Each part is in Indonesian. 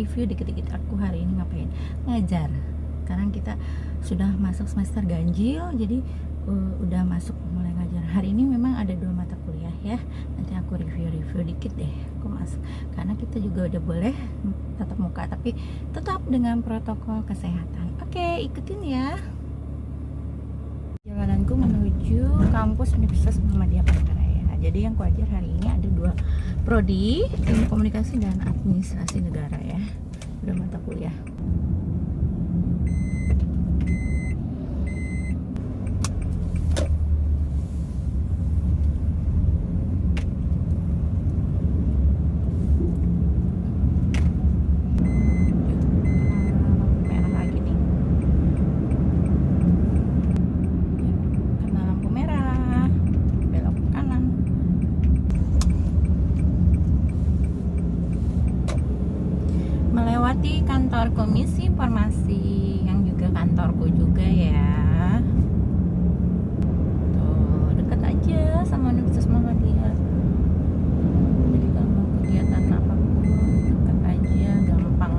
review dikit-dikit aku hari ini ngapain, ngajar. Sekarang kita sudah masuk semester ganjil, jadi udah masuk mulai ngajar. Hari ini memang ada 2 mata kuliah ya, nanti aku review dikit deh aku masuk, karena kita juga udah boleh tatap muka tapi tetap dengan protokol kesehatan. Oke, ikutin ya jalananku menuju kampus Universitas Muhammadiyah Palangkaraya. Jadi yang ku ajar hari ini ada 2 prodi, ilmu komunikasi dan administrasi negara ya, 2 mata kuliah. Melewati kantor Komisi Informasi yang juga kantorku juga ya. Tuh, dekat aja sama Universitas Muhammadiyah. Jadi kalau mau kegiatan apapun dekat aja, gampang.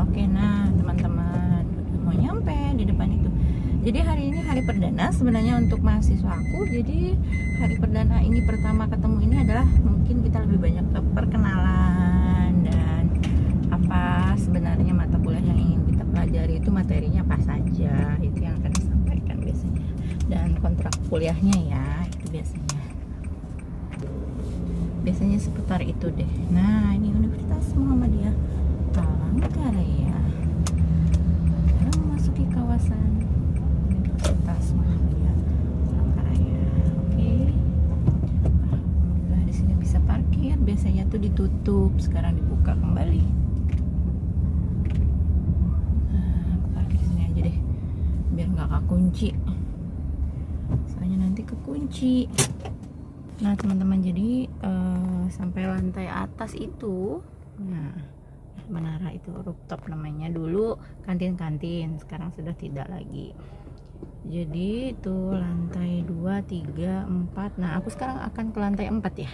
Oke, nah teman-teman, mau nyampe di depan itu. Jadi hari ini hari perdana sebenarnya untuk mahasiswaku. Jadi hari perdana ini pertama ketemu ini adalah mungkin kita lebih banyak ke perkenalan dan apa sebenarnya mata kuliah yang ingin kita pelajari itu materinya apa saja, itu yang akan disampaikan biasanya, dan kontrak kuliahnya ya, itu biasanya seputar itu deh. Nah, ini Universitas Muhammadiyah Palangkaraya. Sekarang memasuki kawasan Universitas Muhammadiyah Palangkaraya. Oke. Alhamdulillah di sini bisa parkir. Biasanya tuh ditutup, sekarang dibuka kembali. Biar nggak kekunci, soalnya nanti kekunci. Nah teman-teman, jadi sampai lantai atas itu, nah menara itu rooftop namanya, dulu kantin-kantin, sekarang sudah tidak lagi. Jadi itu lantai 2, 3, 4. Nah aku sekarang akan ke lantai 4 ya,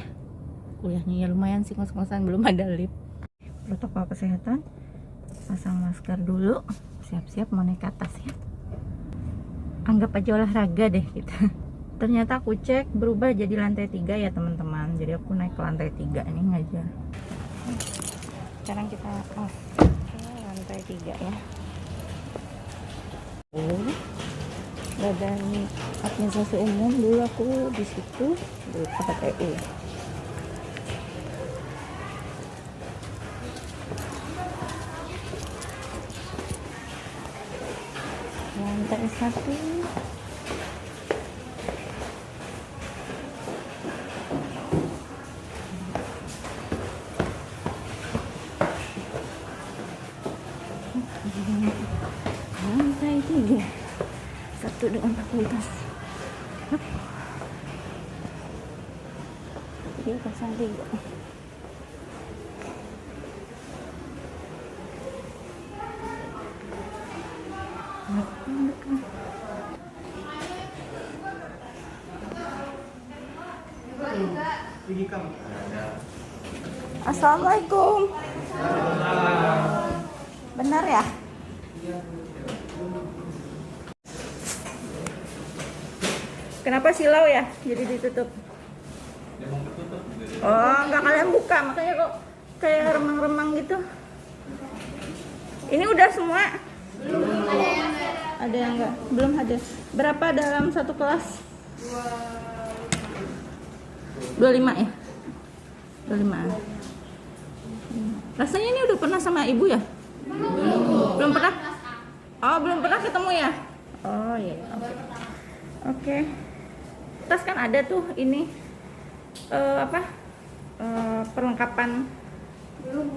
kuliahnya ya lumayan sih ngos-ngosan, belum ada lift. Protokol kesehatan, pasang masker dulu, siap-siap mau naik ke atas ya. Anggap aja olahraga deh kita. Ternyata aku cek berubah jadi lantai 3 ya teman-teman. Jadi aku naik ke lantai 3 ini ngajar. Sekarang kita ke lantai 3 ya. Badan administrasi umum, dulu aku di situ di tempat EU. Lantai 1. Lantai 3. Satu dengan fakultas. Dia 03. Assalamualaikum. Benar ya? Kenapa silau ya? Jadi ditutup. Oh, nggak kalian buka, makanya kok kayak remang-remang gitu. Ini udah semua? Ada yang enggak? Belum ada. Berapa dalam satu kelas? 25 ya? 25. Rasanya ini udah pernah sama ibu ya? Belum pernah? Oh, belum pernah ketemu ya? Oh iya. Oke. Tas kan ada tuh ini perlengkapan.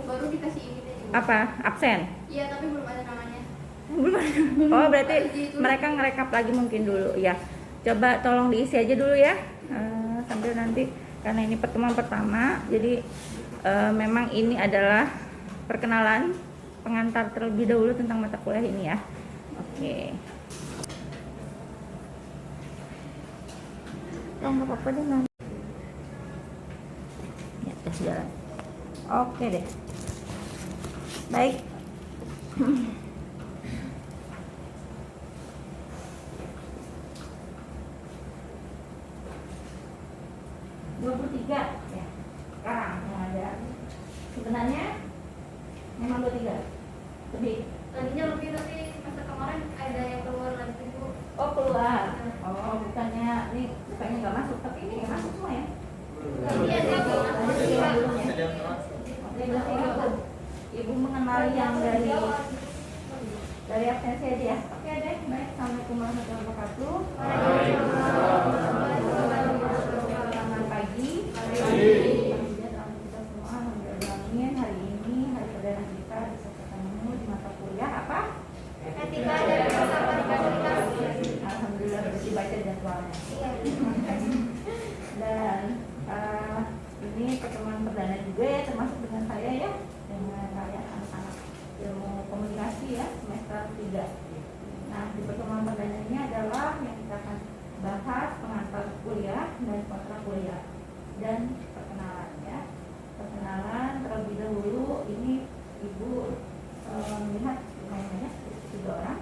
Baru dikasih ini deh. Apa? Absen? Iya, tapi belum ada namanya. Belum ada. Oh, berarti mereka ngerekap lagi mungkin dulu ya. Coba tolong diisi aja dulu ya. Sambil nanti, karena ini pertemuan pertama, jadi memang ini adalah perkenalan, pengantar terlebih dahulu tentang mata kuliah ini ya. Oke. Oh, nggak apa-apa deh nanti. Ya, tes jalan. Oke deh. Baik. 23 ya. Sekarang yang ada sebenarnya memang 23 lebih. Tadinya lebih tapi semester kemarin ada yang keluar lagi Bu. Oh keluar. Oh bukannya nggak masuk tapi ini nggak masuk semua ya. Iya dia belum. Oke, berarti ibu mengenali yang dari absensi aja ya. Oke deh, baik. Assalamualaikum warahmatullahi wabarakatuh. Selamat pagi. Kita semua alhamdulillah hari ini hari perdana kita bisa ketemu di mata kuliah apa? Etika dan filsafat komunikasi. Alhamdulillah bersih baca jadwalnya. Dan ini pertemuan perdana juga ya, termasuk dengan saya ya, dengan kalian anak-anak ilmu komunikasi ya semester 3. Nah di pertemuan perdana ini adalah yang kita akan bahas pengantar kuliah dan kontrak kuliah dan perkenalan ya. Perkenalan terlebih dahulu ini ibu melihat lumayan banyak 3 orang.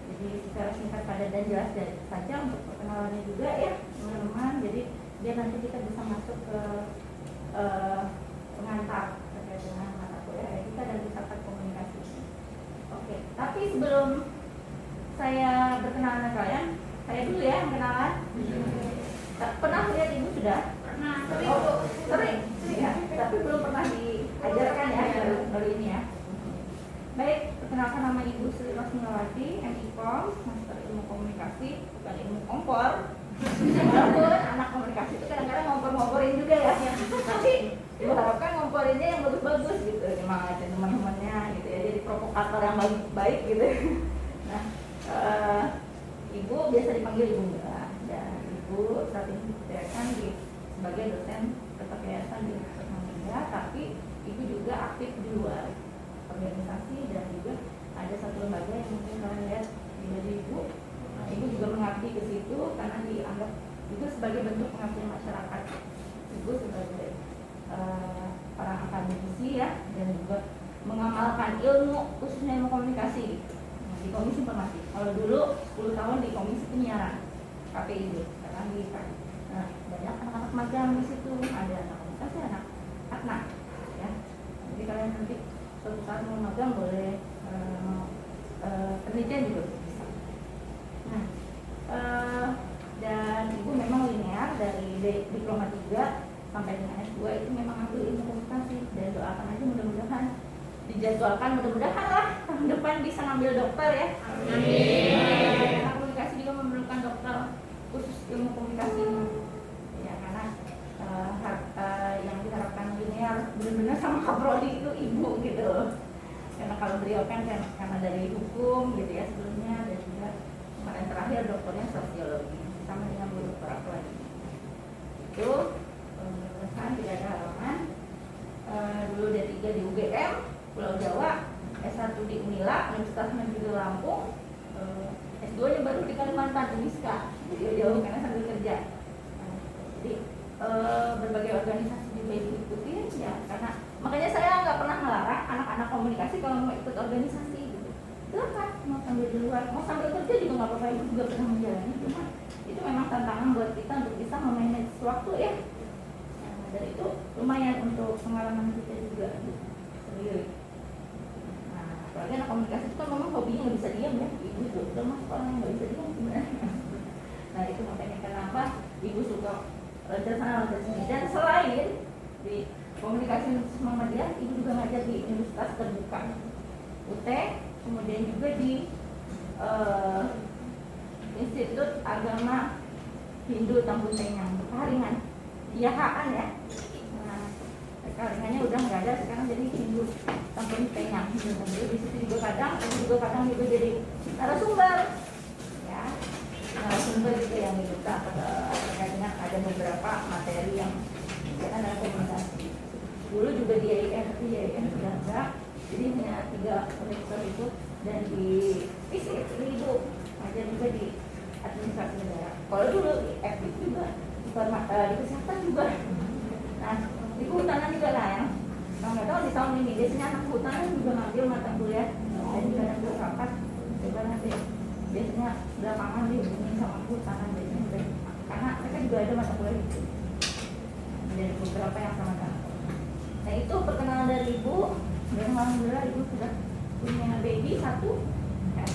Jadi secara singkat padat dan jelas saja untuk perkenalannya juga ya teman-teman. Jadi biar nanti kita bisa masuk ke pengantar terkait dengan mata kuliah etika dan filsafat komunikasi. Oke, tapi sebelum saya berkenalan dengan kalian, saya dulu ya yang kenalan. Pernah lihat ibu sudah? Pernah, sering Oh, Bu. sering ya, tapi belum pernah diajarkan ya baru ini ya. Baik, perkenalkan nama Ibu Sri Rosmilawati, MIKOM, Master Ilmu Komunikasi, bukan ilmu kompor. Walaupun anak komunikasi itu kadang-kadang ngompor-ngomporin juga ya. Tapi ibu harapkan ngomporinnya yang bagus-bagus gitu, nyemangatin teman-temannya gitu ya, jadi provokator yang baik gitu. Nah, ibu biasa dipanggil Ibu Mbak, dan ibu saat ini dikerjakan sebagai dosen tetap yayasan di Universitas Muhammadiyah, tapi ibu juga aktif di luar organisasi dan juga ada satu lembaga yang mungkin kalian lihat di baju ibu. Nah, ibu juga mengabdi ke situ karena dianggap itu sebagai bentuk pengabdian masyarakat. Ibu sebagai orang akademisi ya, dan juga mengamalkan ilmu khususnya ilmu komunikasi di Komisi Informasi. Kalau dulu 10 tahun di Komisi Penyiaran KPID, sekarang di KPI. Nah, banyak anak-anak magang di situ, ada anak komunikasi, anak anak ya. Jadi kalian nanti suatu saat mau magang boleh penelitian juga bisa. Nah, dan ibu memang linear dari diploma 3 sampai dengan S2 itu memang ambil ilmu komunikasi, dan doakan aja mudah-mudahan dijadwalkan, mudah-mudahan lah tahun depan bisa ngambil dokter ya. Amin. Karena komunikasi juga memerlukan dokter khusus ilmu komunikasi ya, karena yang diharapkan linear benar-benar sama kaprodi itu ibu gitu. Karena kalau beliau kan karena dari hukum gitu ya sebelumnya, dan juga kemarin terakhir dokternya sosiologi sama dengan Bu Dr. Apalagi. Itu kan tidak ada halangan. Dulu D3 di UGM Pulau Jawa, S1 di Unila Universitas Negeri Lampung, S2 nya baru di Kalimantan, Uniska, jauh karena sambil kerja. Jadi berbagai organisasi juga diikutin ya, karena makanya saya nggak pernah melarang anak-anak komunikasi kalau mau ikut organisasi gitu. Silakan mau sambil di luar, mau sambil kerja juga nggak apa-apa, itu juga pernah menjalani. Cuma itu memang tantangan buat kita untuk bisa memanage waktu ya. Nah, dan itu lumayan untuk pengalaman kita juga sendiri. Nah, apalagi anak komunikasi itu kan memang hobinya nggak bisa diam ya. Ibu itu udah masuk orang yang nggak bisa diam sebenarnya. Nah itu makanya kenapa ibu suka belajar sana belajar sini. Dan selain di komunikasi Universitas Muhammadiyah, ibu juga ngajar di Universitas Terbuka UT, kemudian juga di Institut Agama Hindu Tambun Tenyang, Karingan, IAHAN ya. Nah, Karingannya udah nggak ada sekarang, jadi Hindu Tambun Tenyang. Jadi di situ juga kadang juga jadi narasumber, ya. Narasumber juga yang dibuka terkait dengan ada beberapa materi yang berkaitan dengan komunikasi. Dulu juga di IAIN sudah ada, jadi hanya 3 profesor itu, dan di FISIP ibu ada juga di administrasi negara. Kalau dulu di FISIP juga di kesehatan juga. Nah di kehutanan juga lah yang Kalau nggak tahu di tahun ini biasanya anak kehutanan juga ngambil mata kuliah dan juga ngambil rapat. Coba nanti biasanya belakangan dihubungin sama kehutanan biasanya karena mereka juga ada mata kuliah itu. Dari beberapa yang sama-sama. Nah itu perkenalan dari ibu. Dan alhamdulillah ibu sudah punya baby satu kan,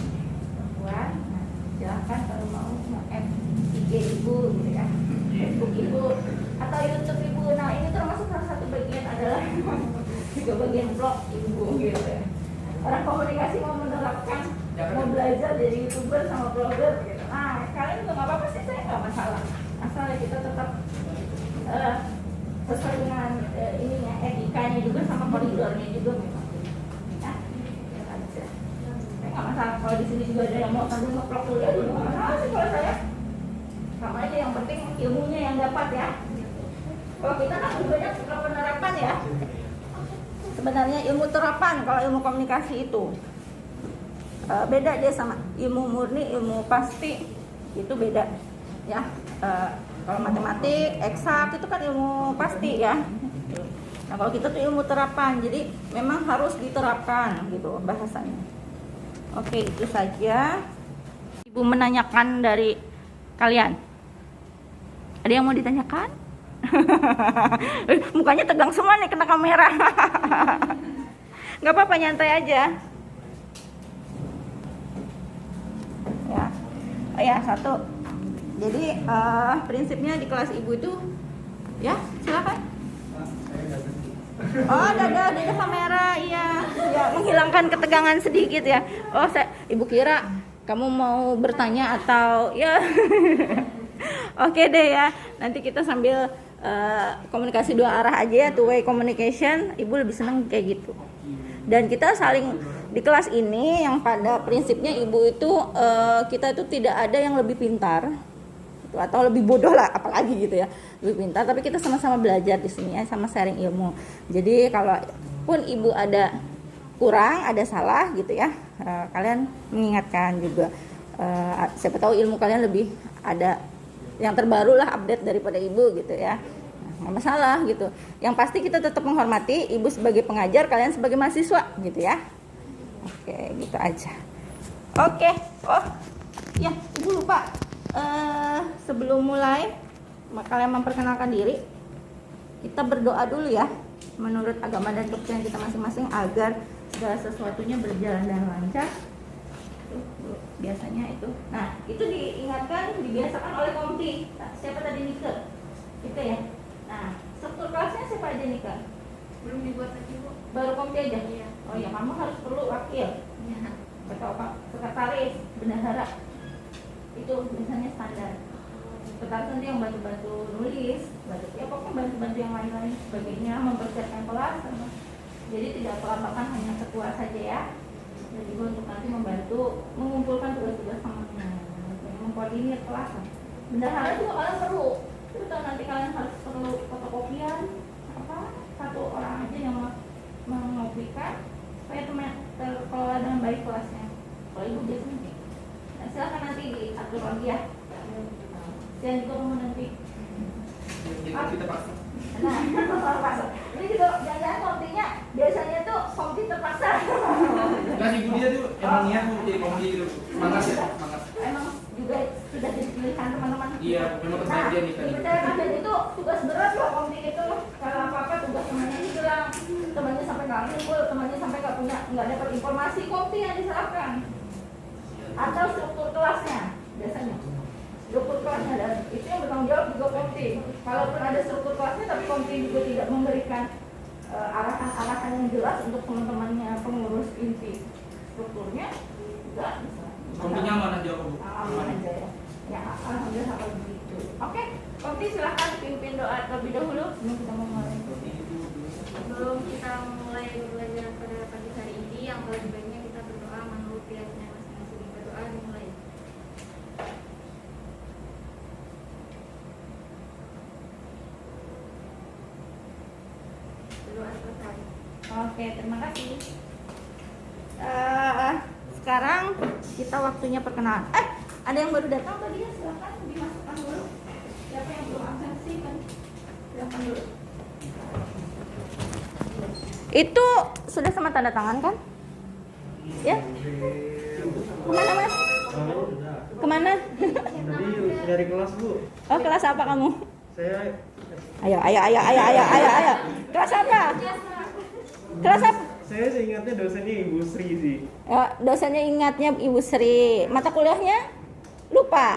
perempuan. Nah, silahkan kalau mau nge-add IG ibu gitu ya, Facebook ibu atau YouTube ibu. Nah ini termasuk salah satu bagian adalah juga bagian blog ibu gitu ya. Orang komunikasi mau menerapkan, mau belajar jadi YouTuber sama blogger gitu. Nah kalian juga nggak apa-apa sih, saya nggak masalah asal kita tetap sesuai dengan ininya, etikanya juga sama koridornya juga memang. Ya, aja. Saya nggak masalah kalau di sini juga ada yang mau sambil ngeplok kuliah juga nggak masalah sih kalau saya. Sama aja yang penting ilmunya yang dapat ya. Kalau kita kan lebih banyak suka penerapan ya. Sebenarnya ilmu terapan kalau ilmu komunikasi itu beda dia sama ilmu murni, ilmu pasti itu beda ya. Kalau matematik, eksak itu kan ilmu pasti ya. Nah kalau kita tuh ilmu terapan, jadi memang harus diterapkan gitu bahasanya. Oke itu saja. Ibu menanyakan dari kalian. Ada yang mau ditanyakan? Mukanya tegang semua nih kena kamera. Gak apa-apa, nyantai aja. Ya, oh ya satu. Jadi prinsipnya di kelas ibu itu, ya silakan. Oh dada kamera, iya, ya menghilangkan ketegangan sedikit ya. Oh ibu kira kamu mau bertanya atau ya. Oke deh ya, nanti kita sambil komunikasi dua arah aja ya, two way communication. Ibu lebih senang kayak gitu. Dan kita saling di kelas ini yang pada prinsipnya ibu itu kita itu tidak ada yang lebih pintar atau lebih bodoh lah, apalagi gitu ya, lebih pintar, tapi kita sama-sama belajar di sini ya, sama sharing ilmu. Jadi kalau pun ibu ada kurang, ada salah gitu ya, kalian mengingatkan juga, siapa tahu ilmu kalian lebih ada yang terbaru lah, update daripada ibu gitu ya. Nggak masalah gitu, yang pasti kita tetap menghormati ibu sebagai pengajar, kalian sebagai mahasiswa gitu ya. Oke gitu aja. Oke, oh ya ibu lupa, sebelum mulai kalian memperkenalkan diri, kita berdoa dulu ya menurut agama dan kepercayaan kita masing-masing agar segala sesuatunya berjalan dan lancar. Biasanya itu, nah itu diingatkan, dibiasakan oleh komti. Siapa tadi Nika? Kita ya. Nah struktur kelasnya siapa aja Nika? Belum dibuat lagi bu. Baru komti aja. Iya. Oh ya, kamu harus perlu wakil. Iya. Atau apa? Sekretaris, bendahara. Itu misalnya standar. Sekretaris nanti yang bantu-bantu nulis, ya pokoknya bantu-bantu yang lain-lain sebagainya, mempersiapkan kelas. Jadi tidak pelatakan hanya ketua saja ya. Dan juga untuk nanti membantu mengumpulkan tugas-tugas sama mengkoordinir kelas. Bendahara juga kalian perlu. Itu kalau nanti kalian harus perlu fotokopian apa, satu orang aja yang mengopikan supaya terkelola dengan baik kelasnya. Kalau ibu biasanya nah, silakan nanti diatur lagi ya. Dan juga kamu nanti kita paksa. Nah, paksa. Ini juga jangan-jangan komtinya biasanya tuh komti terpaksa. Kasih ibu dia tuh emang niat mau jadi komti gitu. Semangat ya, semangat. Emang juga sudah jadi pilihan teman-teman. Iya, memang kebahagiaan nih kan. Dipercayakan dan itu tugas berat loh komti itu. Kalau apa-apa tugas temannya hilang, temannya sampai nggak ngumpul, temannya sampai nggak dapat informasi, komti yang diserahkan. Atau struktur kelasnya biasanya. Struktur kelasnya dan itu yang bertanggung jawab juga komti. Kalaupun ada struktur kelasnya tapi komti juga tidak memberikan arahan-arahan yang jelas untuk teman-temannya pengurus inti strukturnya juga bisa. Komtinya aman aja kok bu. Aman aja ya. Ya alhamdulillah kalau begitu. Oke, komti silahkan pimpin doa terlebih dahulu. Ini kita mau mulai. Sebelum kita mulai belajar pada pagi hari ini, yang paling baiknya kita berdoa menurut keyakinan masing-masing. Berdoa dimulai. Berdoa selesai. Oke, terima kasih. Sekarang kita waktunya perkenalan. Ada yang baru datang tadi ya, silakan dimasukkan dulu. Siapa yang belum absensi kan? Silakan dulu. Itu sudah sama tanda tangan kan? Ya? Kemana mas? Kemana? Dari kelas Bu. Oh kelas apa kamu? Saya Ayo. Kelas apa? Kelas apa? saya seingatnya dosennya Ibu Sri sih. Ya, dosennya ingatnya Ibu Sri. Mata kuliahnya? Lupa.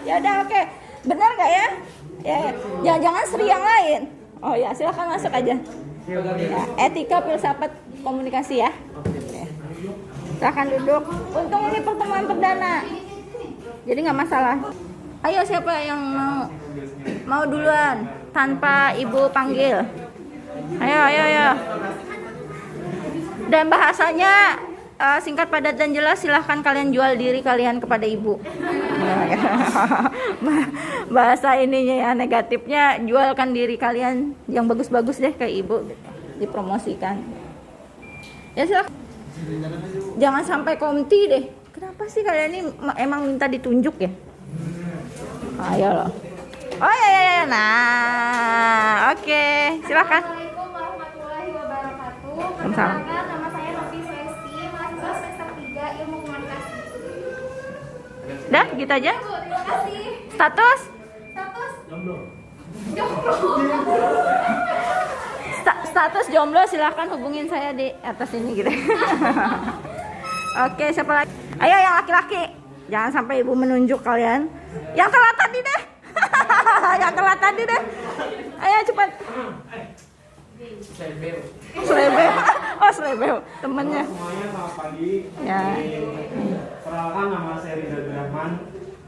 Ya udah oke. Benar nggak ya? Ya. Jangan-jangan Sri yang lain. Oh ya silakan masuk aja. Ya, etika filsafat komunikasi ya. Oke. Silakan duduk. Untung ini pertemuan perdana. Jadi nggak masalah. Ayo siapa yang mau duluan tanpa ibu panggil? Ayo. Dan bahasanya singkat, padat, dan jelas. Silahkan kalian jual diri kalian kepada ibu. Bahasa ininya ya, negatifnya jualkan diri kalian yang bagus-bagus deh ke ibu, dipromosikan. Ya silakan. Jangan sampai komti deh. Kenapa sih kalian ini emang minta ditunjuk ya? Ayo loh. Oh ya. Nah, oke. Silakan. Assalamualaikum warahmatullahi wabarakatuh. Waalaikumsalam. Perkenalkan, nama saya Novi Swesti, mahasiswa semester 3 Ilmu Komunikasi. Dah, gitu aja. Bu, terima kasih. Status? Jomblo. Status jomblo, silahkan hubungin saya di atas ini gitu. Oke, siapa lagi? Ayo yang laki-laki. Jangan sampai ibu menunjuk kalian. Yang telat tadi deh. Yang telat tadi deh. Ayo cepat. Slebeo. Oh, Slebeo, temennya. Semuanya selamat pagi. Ya. Perkenalkan, nama saya Rizal Rahman,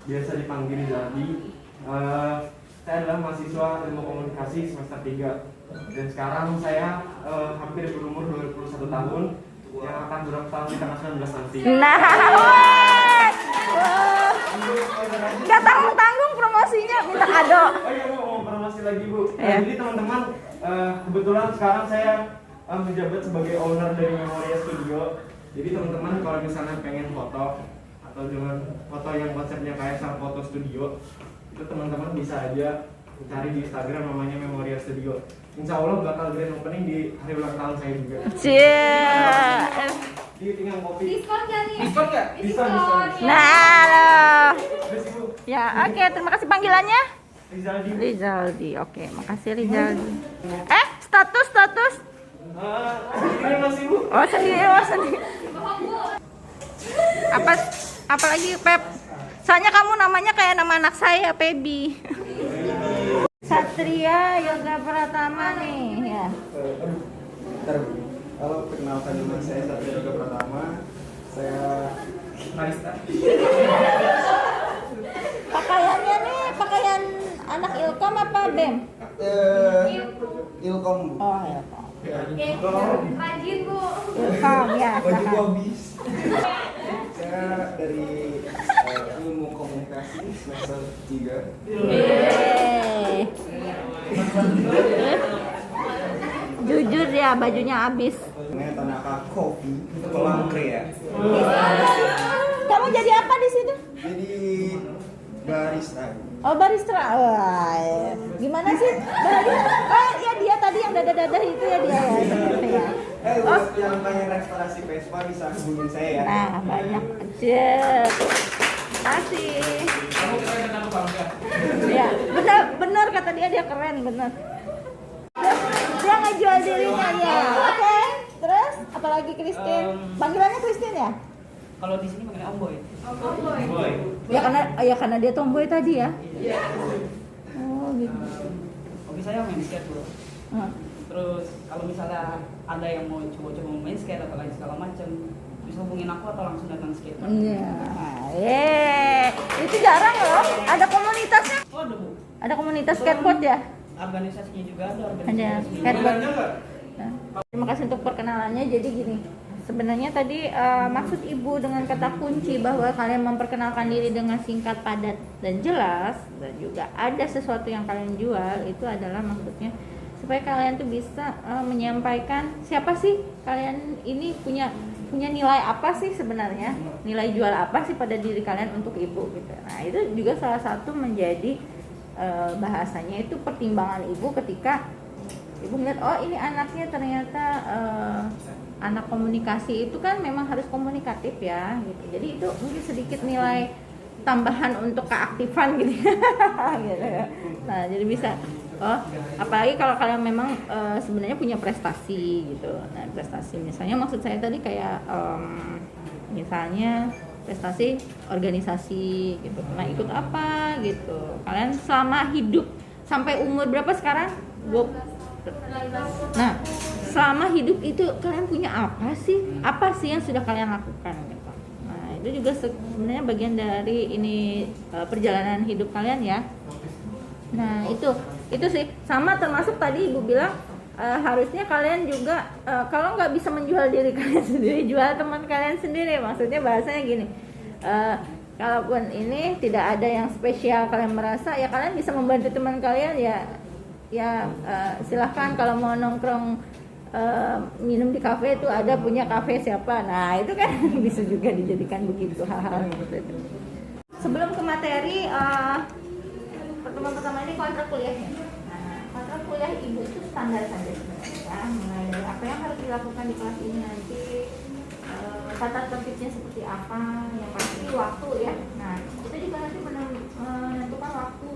biasa dipanggil Rizaldi. Saya adalah mahasiswa Ilmu Komunikasi semester 3. Dan sekarang saya hampir berumur 21 tahun, yang akan berulang di tanggal 19 nanti. Nah, nggak tanggung-tanggung promosinya, minta kado. Oh iya Bu, mau promosi lagi Bu. Iya. Jadi teman-teman, kebetulan sekarang saya menjabat sebagai owner dari Memoria Studio. Jadi teman-teman kalau misalnya pengen foto atau dengan foto yang konsepnya kayak Sang Foto Studio, itu teman-teman bisa aja cari di Instagram namanya Memoria Studio. Insya Allah bakal grand opening di hari ulang tahun saya juga. Cie. Di tinggal kopi. Diskon nggak nih? Diskon nggak? Diskon. Nah, loh. Terus Ibu, Ya, oke, terima kasih panggilannya. Rizaldi. Rizaldi. Oke, makasih Rizaldi. Status. Ini masih Bu. Oh, sendiri. Apa lagi, Pep? Soalnya kamu namanya kayak nama anak saya, Pebi. Satria Yoga Pratama nih, ya. Halo, perkenalkan nama saya Satria Yoga Pratama. Saya Marista. Pakaiannya nih, pakaian anak Ilkom apa BEM? Ilkom. Oh, Ilkom. Rajin Bu. Ilkom, ya. silakan. habis. Saya dari Ilmu Komunikasi semester 3. Yeay. Jujur ya, bajunya habis. Namanya Tanaka Coffee, Kolang ya. Kamu jadi apa di situ? Jadi barista. Oh, barista. Wah, ya. Gimana sih? Oh, ya dia tadi yang dada-dada itu ya dia ya. Ternyata ya. Buat yang pengen restorasi Vespa bisa hubungin saya ya. Nah, banyak aja. Kasih. Kamu keren dan aku bangga. Ya, benar kata dia keren, benar. Dia ngejual dirinya ya. Oke. Terus apalagi Christine? Panggilannya Christine ya? Kalau di sini manggilnya Om Boy. Boy. Ya karena dia tomboy tadi ya. Iya. Oh, gitu. Hobi saya main skate, Bro. Hmm. Terus kalau misalnya ada yang mau coba-coba main skate atau lain segala macam, bisa hubungin aku atau langsung datang skate. Iya. Itu jarang loh. Ada komunitasnya. Oh, ada Bu. Ada komunitas skateboard ya? Organisasinya juga ada. Ada Organisasinya. skateboard. Nah, terima kasih untuk perkenalannya. Jadi gini, sebenarnya tadi maksud ibu dengan kata kunci bahwa kalian memperkenalkan diri dengan singkat, padat, dan jelas, dan juga ada sesuatu yang kalian jual, itu adalah maksudnya supaya kalian tuh bisa menyampaikan siapa sih kalian ini, punya nilai apa sih sebenarnya, nilai jual apa sih pada diri kalian untuk ibu gitu. Nah itu juga salah satu menjadi bahasanya itu pertimbangan ibu ketika ibu ngeliat oh ini anaknya ternyata anak komunikasi itu kan memang harus komunikatif ya gitu. Jadi itu mungkin sedikit nilai tambahan untuk keaktifan gitu. Gitu ya. Nah jadi bisa oh apalagi kalau kalian memang sebenarnya punya prestasi gitu. Nah prestasi misalnya maksud saya tadi kayak misalnya prestasi organisasi gitu. Nah ikut apa gitu. Kalian selama hidup sampai umur berapa sekarang? Nah selama hidup itu kalian punya apa sih? Apa sih yang sudah kalian lakukan gitu. Nah itu juga sebenarnya bagian dari ini perjalanan hidup kalian ya. Nah itu sih sama termasuk tadi ibu bilang harusnya kalian juga kalau nggak bisa menjual diri kalian sendiri, jual teman kalian sendiri. Maksudnya bahasanya gini, kalaupun ini tidak ada yang spesial kalian merasa ya kalian bisa membantu teman kalian ya silahkan kalau mau nongkrong minum di kafe itu ada punya kafe siapa. Nah itu kan bisa juga dijadikan begitu hal-hal gitu. Sebelum ke materi pertemuan pertama ini kontrak kuliahnya. Nah, kontrak kuliah ibu itu standar saja sebenarnya ya, mulai dari apa yang harus dilakukan di kelas ini nanti, tata tertibnya seperti apa, yang pasti waktu ya. Nah, kita juga nanti menentukan waktu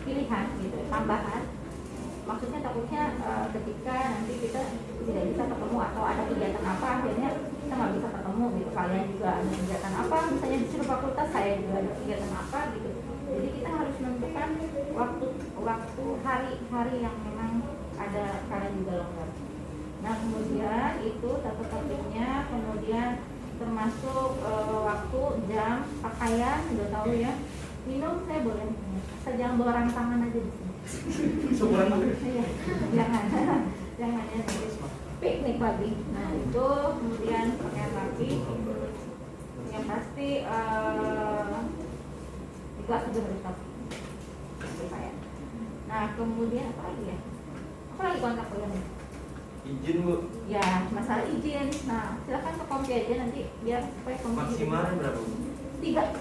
pilihan gitu, tambahan. Maksudnya takutnya ketika nanti kita tidak bisa ketemu atau ada kegiatan apa akhirnya kita nggak bisa ketemu gitu. Kalian juga ada kegiatan apa, misalnya di seluruh fakultas saya juga ada kegiatan apa gitu. Jadi kita harus menentukan waktu hari-hari yang memang ada kalian juga longgar. Nah kemudian itu tata tertibnya, kemudian termasuk waktu, jam, pakaian, udah tahu ya. Minum saya boleh, asal jangan bawa rang tangan aja di sini. Sebulan lagi. Iya, jangan ya piknik pagi. Nah itu kemudian pakaian rapi, yang pasti di kelas juga harus rapi. Nah kemudian apa lagi ya? Apa lagi kontrak kuliahnya? Izin Bu. Ya masalah izin. Nah silakan ke kompi aja nanti biar supaya kompi. Maksimalnya berapa Bu? 3.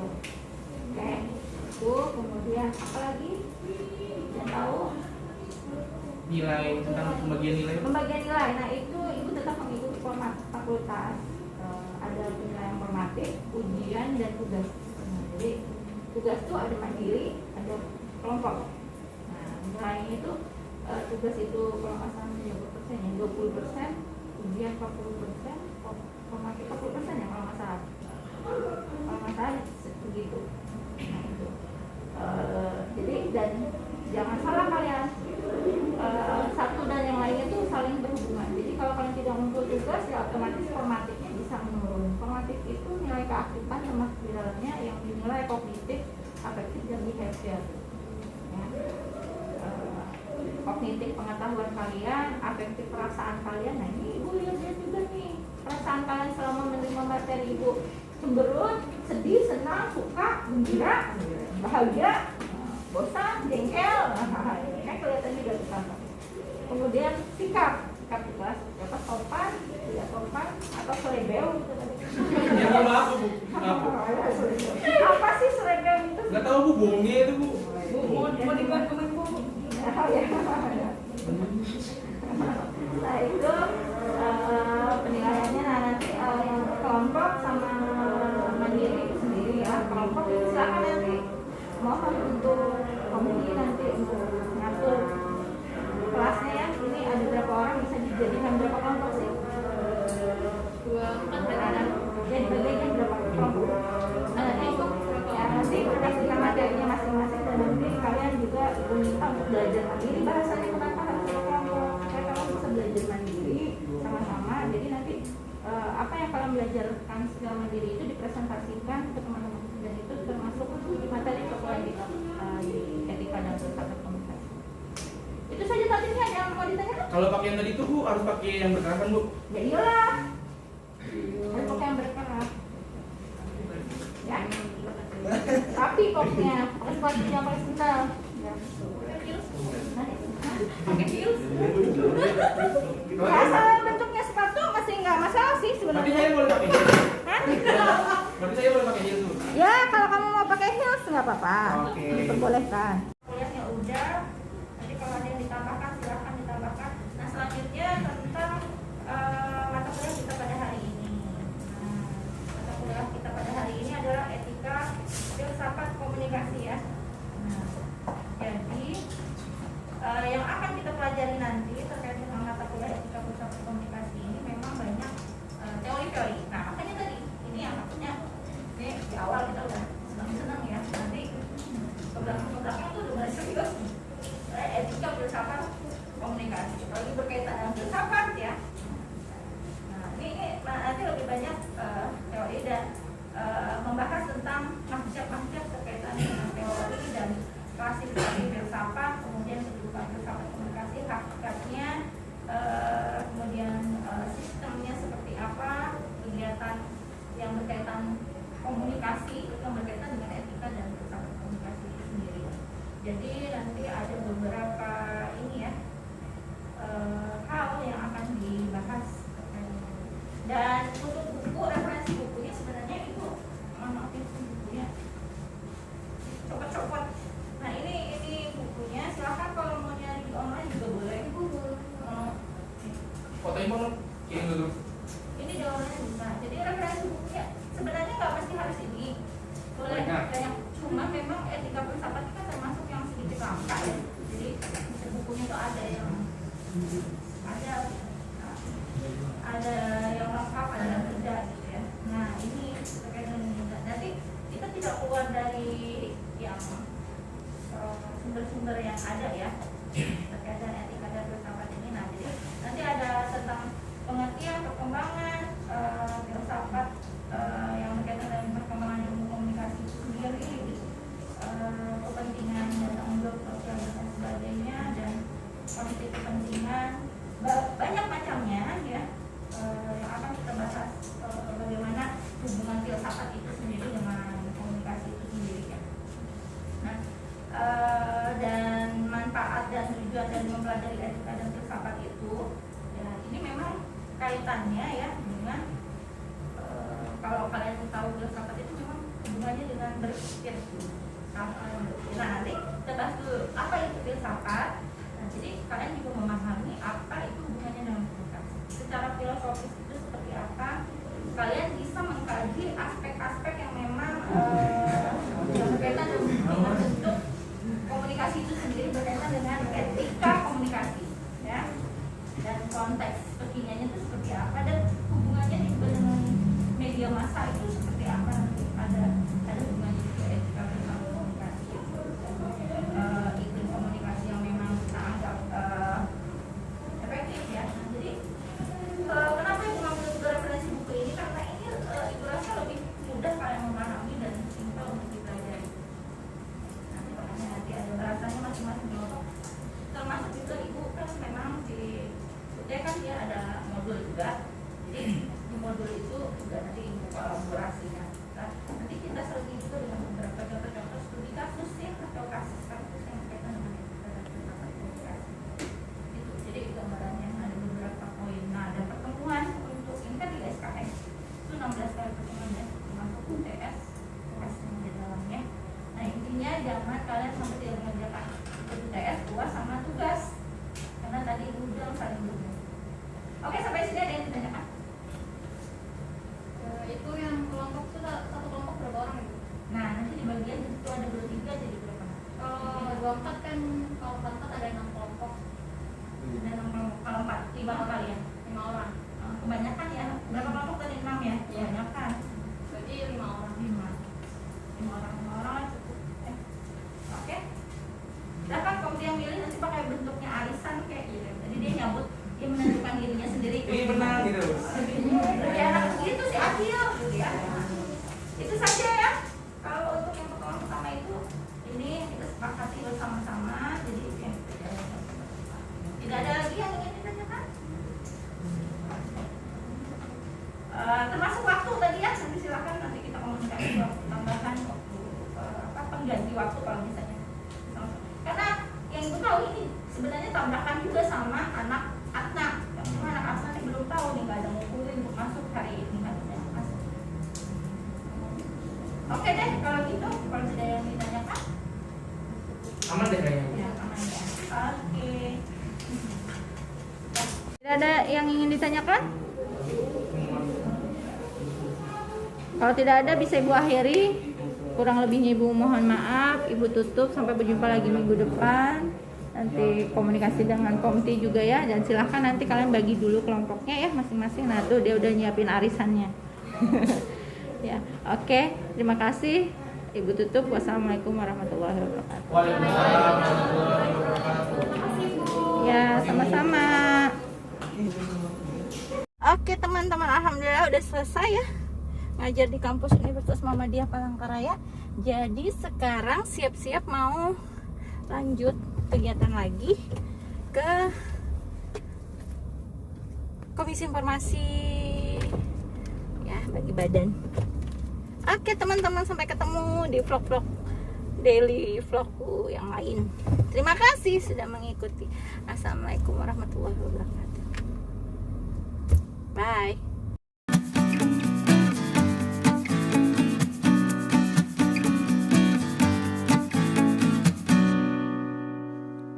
Oke. Itu kemudian apa lagi? Yang tahu Nilai tentang pembagian nilai. pembagian nilai. Nah itu ibu tetap mengikuti format fakultas. Ada penilaian formatif, ujian dan tugas. Nah, jadi tugas itu ada mandiri, ada kelompok. Nah nilainya itu tugas itu kalau nggak salah 20% ya, 20%, ujian 40%, formatif 40% ya kalau nggak salah. Kalau nggak salah begitu. Nah itu jadi dan jangan salah kalian, satu dan yang lainnya itu saling berhubungan. Jadi kalau kalian tidak mengumpul tugas ya otomatis formatifnya bisa menurun. Formatif itu nilai keaktifan termasuk di dalamnya yang dinilai kognitif, afektif dan behavior ya. Kognitif pengetahuan kalian, afektif perasaan kalian. Nah ini ibu lihat juga nih perasaan kalian selama menerima materi ibu, cemberut, sedih, senang, suka, gembira, bahagia, bosan, jengkel. Nah, ini kan kelihatan juga di sana. Kemudian sikap di kelas, apa sopan, tidak sopan, atau selebeu gitu tadi. Ya maaf Bu. Maaf. Apa sih selebeu itu? Nggak tahu Bu, bonge itu Bu. Mau dibuat komen Bu. Oh, ya. Nah itu penilaiannya nanti yang kelompok sama mandiri itu sendiri ya. Kelompok itu silakan nanti mohon untuk komisi nanti untuk ngatur kelasnya ya. Ini ada berapa orang, bisa dijadikan berapa kelompok sih? 2 kan ada. Jadi bagian berapa kelompok? Nah nanti itu ya nanti berdasarkan materinya masing-masing dan nanti kalian juga diminta untuk belajar mandiri. Bahasanya kenapa harus ada kelompok? Supaya kalian bisa belajar mandiri sama-sama. Jadi nanti apa yang kalian belajarkan secara mandiri itu dipresentasikan ke teman-teman, dan itu termasuk materi perkuliahan kita di etika dan filsafat komunikasi. Itu saja tadi yang mau ditanyakan. Kalau pakai yang tadi itu Bu, harus pakai yang berkeras kan Bu? Ya iyalah, harus pakai yang berkeras ya. Tapi koknya pakai sepatu yang paling sendal ya. Pakai heels. Asal bentuknya sepatu masih nggak masalah sih Berarti sebenarnya. saya boleh pakai heels. Hah? Berarti saya boleh pakai heels Bu. Ya kalau kamu mau pakai heels nggak apa-apa, Oke. diperbolehkan. Kuliahnya Ayo mau kirim dulu. Ini jawabannya bisa. Jadi referensi bukunya sebenarnya nggak mesti harus ini. Boleh banyak. Cuma memang etika filsafat itu kan termasuk yang sedikit langka ya. Jadi bukunya itu ada yang yang lengkap, ada yang tidak gitu ya. Nah ini terkait dengan ini. Nanti kita tidak keluar dari yang sumber-sumber yang ada ya terkait dengan etika dan filsafat ini. Nah jadi nanti ada tentang pengertian perkembangan filsafat yang berkaitan dengan perkembangan ilmu komunikasi itu sendiri, kepentingan dan tanggung jawab sosial dan sebagainya, dan konsep kepentingan, banyak macamnya ya yang akan kita bahas, bagaimana hubungan filsafat itu sendiri dengan komunikasi itu sendiri ya. Nah dan manfaat dan tujuan dari mempelajari etika dan filsafat itu ya, ini memang kaitannya ya dengan kalau kalian tahu filsafat itu memang hubungannya dengan berpikir. Nah nanti kita bahas dulu apa itu filsafat. Nah, jadi kalian juga memahami apa itu hubungannya dengan komunikasi. Secara filosofis itu seperti apa? Kalian bisa mengkaji aspek-aspek yang memang berkaitan dengan bentuk komunikasi itu sendiri, berkaitan dengan etika komunikasi, ya. Dan konteks kekiniannya itu seperti apa, dan hubungannya juga dengan media massa itu seperti apa. Nanti ada hubungannya juga etika tentang komunikasi, iklim komunikasi yang memang kita anggap efektif ya. Nah, jadi kenapa ibu ngambil referensi buku ini, karena ini ibu rasa lebih mudah kalian memahami dan simpel untuk dipelajari. Nanti ada bahasanya masing-masing kelompok, termasuk juga ibu kan memang di kan dia ada modul juga. Jadi di modul itu juga nanti ibu kolaborasikan. Nanti kita selesai juga dengan beberapa contoh-contoh studi kasus ya, atau kasus-kasus yang berkaitan dengan etika dan filsafat komunikasi. Itu jadi gambarannya ada beberapa poin. Nah ada pertemuan untuk ini kan di SKS itu 16 kali pertemuan ya, termasuk UTS tugas yang di dalamnya. Nah intinya jangan kalian sampai tidak mengerjakan UTS tugas sama tugas, karena tadi ibu bilang saling berhubungan. Oke, sampai sini ada yang ditanyakan? Itu yang kelompok itu satu kelompok berapa orang itu? Nah, nanti di bagian itu ada 23 jadi berapa? Kalau 24 kan, kalau 44 ada 6 kelompok. Ada 6 kelompok, kalau 5 kali ya? 5 orang. Kebanyakan ya? Berapa kelompok tadi? 6 ya? Iya. Kebanyakan. Berarti 5 orang. 5 orang cukup. Oke. Silahkan kemudian milih, nanti pakai bentuknya arisan kayak gitu. Jadi dia nyabut, dia menentukan dirinya sendiri. Ini benar gitu. Lebih enak gitu sih, adil gitu ya. Itu saja ya. Kalau untuk yang pertama itu, ini kita sepakati bersama-sama. Jadi yang tidak ada lagi yang ingin ditanyakan. Termasuk waktu tadi ya, nanti silakan nanti kita komunikasi waktu tambahkan waktu pengganti waktu kalau misalnya. Karena yang ibu tahu ini sebenarnya tabrakan juga sama anak Atna. Cuma anak Atna ini belum tahu nih, nggak ada ngumpulin untuk masuk hari ini kan yang masuk. Oke deh kalau gitu, kalau tidak yang ditanyakan Aman deh kayaknya. ya aman ya. Oke. Tidak ada yang ingin ditanyakan? Kalau tidak ada bisa ibu akhiri. Kurang lebihnya ibu mohon maaf, ibu tutup, sampai berjumpa lagi minggu depan. Nanti komunikasi dengan komti juga ya, dan silahkan nanti kalian bagi dulu kelompoknya ya masing-masing. Nah tuh dia udah nyiapin arisannya. Ya, oke, terima kasih. Ibu tutup. Wassalamualaikum warahmatullahi wabarakatuh. Waalaikumsalam warahmatullahi wabarakatuh. Ya, sama-sama. Oke teman-teman, alhamdulillah udah selesai ya ngajar di kampus Universitas Muhammadiyah Palangkaraya. Jadi sekarang siap-siap mau lanjut kegiatan lagi ke Komisi Informasi ya bagi badan. Oke teman-teman, sampai ketemu di vlog-vlog daily vlogku yang lain. Terima kasih sudah mengikuti. Assalamualaikum warahmatullahi wabarakatuh. Bye.